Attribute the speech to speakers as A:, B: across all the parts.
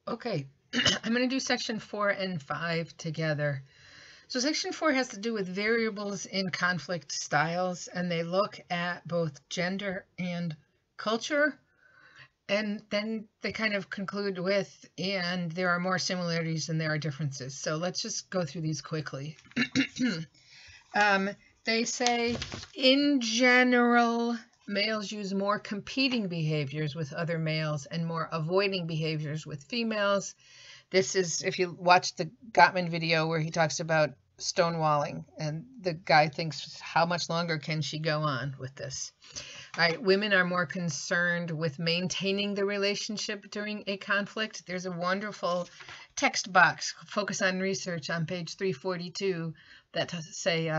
A: Okay, I'm going to do section 4 and 5 together. So section 4 has to do with variables in conflict styles, and they look at both gender and culture. And then they kind of conclude with, and there are more similarities than there are differences. So let's just go through these quickly. They say, in general, males use more competing behaviors with other males and more avoiding behaviors with females. This is, if you watch the Gottman video where he talks about stonewalling, and the guy thinks, how much longer can she go on with this? All right, women are more concerned with maintaining the relationship during a conflict. There's a wonderful text box, Focus on Research, on page 342 that say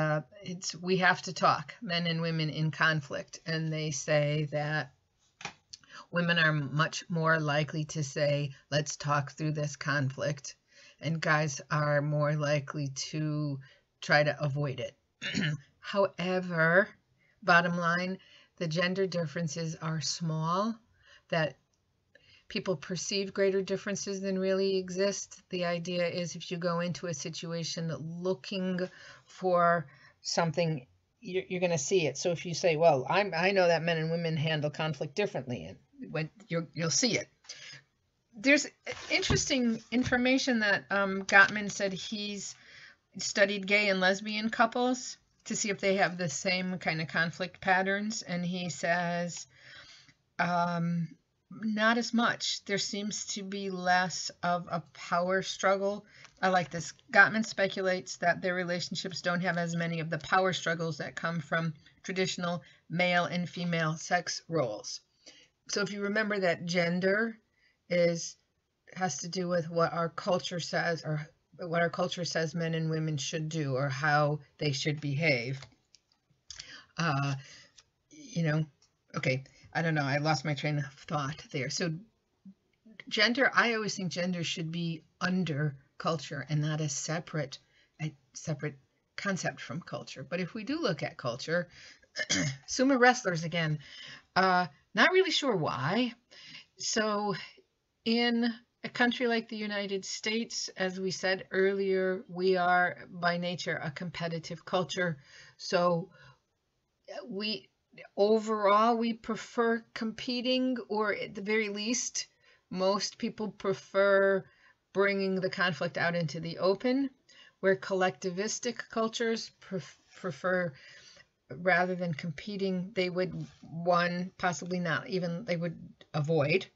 A: it's We Have to Talk, Men and Women in Conflict. And they say that women are much more likely to say, let's talk through this conflict, and guys are more likely to try to avoid it. However, bottom line, the gender differences are small, that people perceive greater differences than really exist. The idea is if you go into a situation looking for something, you're going to see it. So if you say, well, I know that men and women handle conflict differently, and when you'll see it. There's interesting information that Gottman said he's studied gay and lesbian couples to see if they have the same kind of conflict patterns, and he says not as much. There seems to be less of a power struggle. I like this. Gottman speculates that their relationships don't have as many of the power struggles that come from traditional male and female sex roles. So if you remember that gender has to do with what our culture says, or what our culture says men and women should do, or how they should behave. Okay, I don't know, I lost my train of thought there. So gender, I always think gender should be under culture and not a separate concept from culture. But if we do look at culture, sumo wrestlers again, not really sure why. So in a country like the United States, as we said earlier, we are by nature a competitive culture. So overall we prefer competing, or at the very least, most people prefer bringing the conflict out into the open, where collectivistic cultures prefer, rather than competing, they would, possibly not even, they would avoid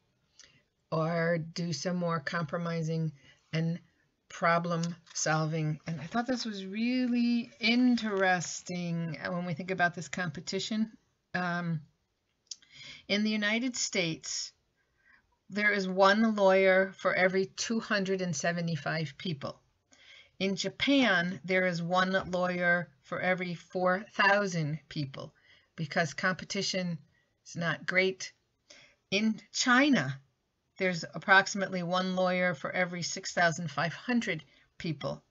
A: or do some more compromising and problem solving. And I thought this was really interesting when we think about this competition. In the United States, there is one lawyer for every 275 people. In Japan, there is one lawyer for every 4,000 people, because competition is not great. In China, there's approximately one lawyer for every 6,500 people.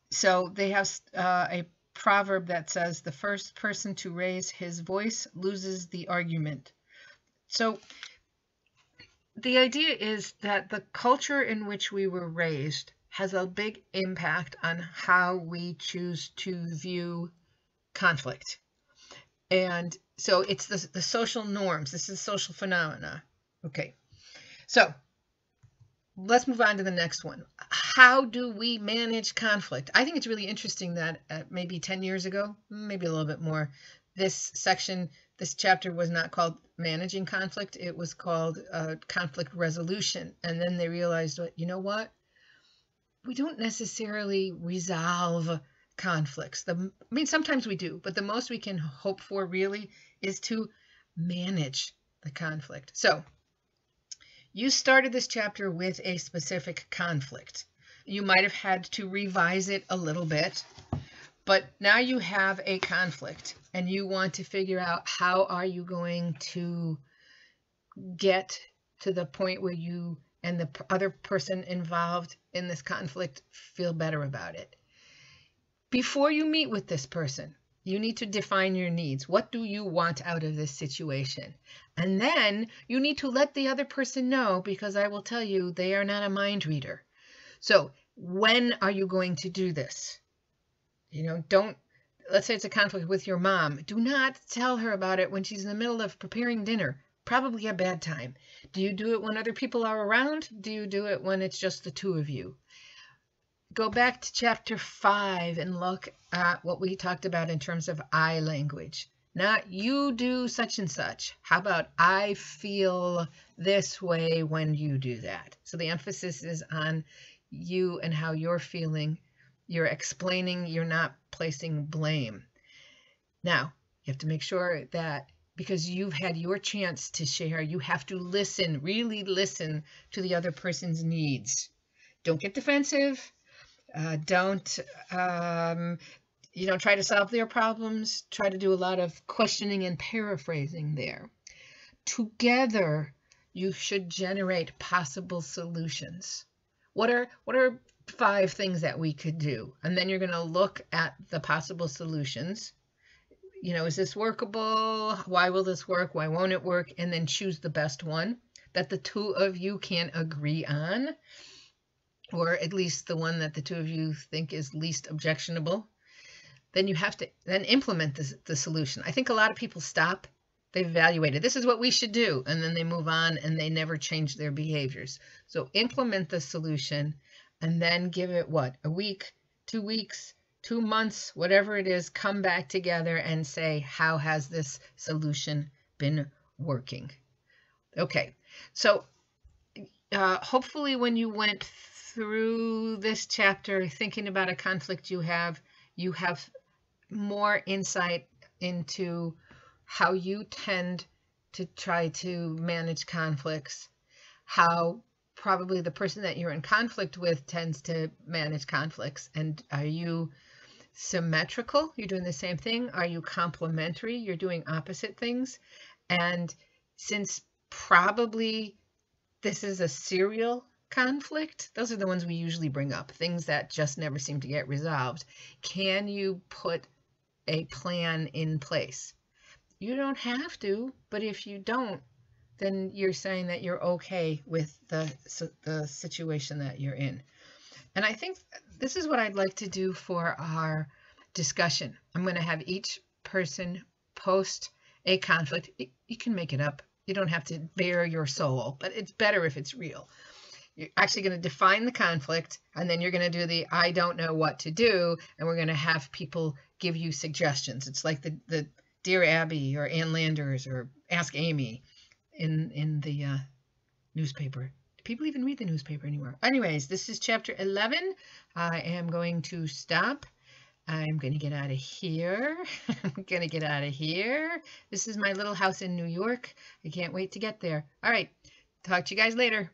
A: So they have a proverb that says, the first person to raise his voice loses the argument. So the idea is that the culture in which we were raised has a big impact on how we choose to view conflict. And so it's the social norms. This is social phenomena. Okay. So let's move on to the next one. How do we manage conflict? I think it's really interesting that maybe 10 years ago, maybe a little bit more, this chapter was not called managing conflict. It was called conflict resolution. And then they realized, you know what? We don't necessarily resolve conflicts. Sometimes we do, but the most we can hope for really is to manage the conflict. So you started this chapter with a specific conflict. You might have had to revise it a little bit, but now you have a conflict and you want to figure out how are you going to get to the point where you and the other person involved in this conflict feel better about it. Before you meet with this person, You need to define your needs. What do you want out of this situation? And then you need to let the other person know, because I will tell you, they are not a mind reader. So when are you going to do this? Let's say it's a conflict with your mom. Do not tell her about it when she's in the middle of preparing dinner. Probably a bad time. Do you do it when other people are around? Do you do it when it's just the two of you? Go back to chapter 5 and look at what we talked about in terms of I language. Not you do such and such. How about I feel this way when you do that? So the emphasis is on you and how you're feeling. You're explaining, you're not placing blame. Now, you have to make sure that because you've had your chance to share, you have to listen, really listen to the other person's needs. Don't get defensive. Don't try to solve their problems. Try to do a lot of questioning and paraphrasing there. Together, you should generate possible solutions. What are 5 things that we could do? And then you're going to look at the possible solutions. Is this workable? Why will this work? Why won't it work? And then choose the best one that the two of you can agree on, or at least the one that the two of you think is least objectionable. Then you have to then implement the solution. I think a lot of people stop. They've evaluated, this is what we should do, and then they move on and they never change their behaviors. So implement the solution and then give it a week, 2 weeks, 2 months, whatever it is, come back together and say, how has this solution been working? Okay, so hopefully when you went through this chapter thinking about a conflict you have more insight into how you tend to try to manage conflicts, how probably the person that you're in conflict with tends to manage conflicts. And are you symmetrical? You're doing the same thing? Are you complementary? You're doing opposite things? And since probably this is a serial conflict, those are the ones we usually bring up, things that just never seem to get resolved. Can you put a plan in place? You don't have to, but if you don't, then you're saying that you're okay with the situation that you're in. And I think this is what I'd like to do for our discussion. I'm going to have each person post a conflict. You can make it up. You don't have to bare your soul, but it's better if it's real. You're actually going to define the conflict, and then you're going to do the I don't know what to do, and we're going to have people give you suggestions. It's like the Dear Abby or Ann Landers or Ask Amy in the newspaper. Do people even read the newspaper anymore? Anyways, this is chapter 11. I am going to stop. I'm going to get out of here. I'm going to get out of here. This is my little house in New York. I can't wait to get there. All right. Talk to you guys later.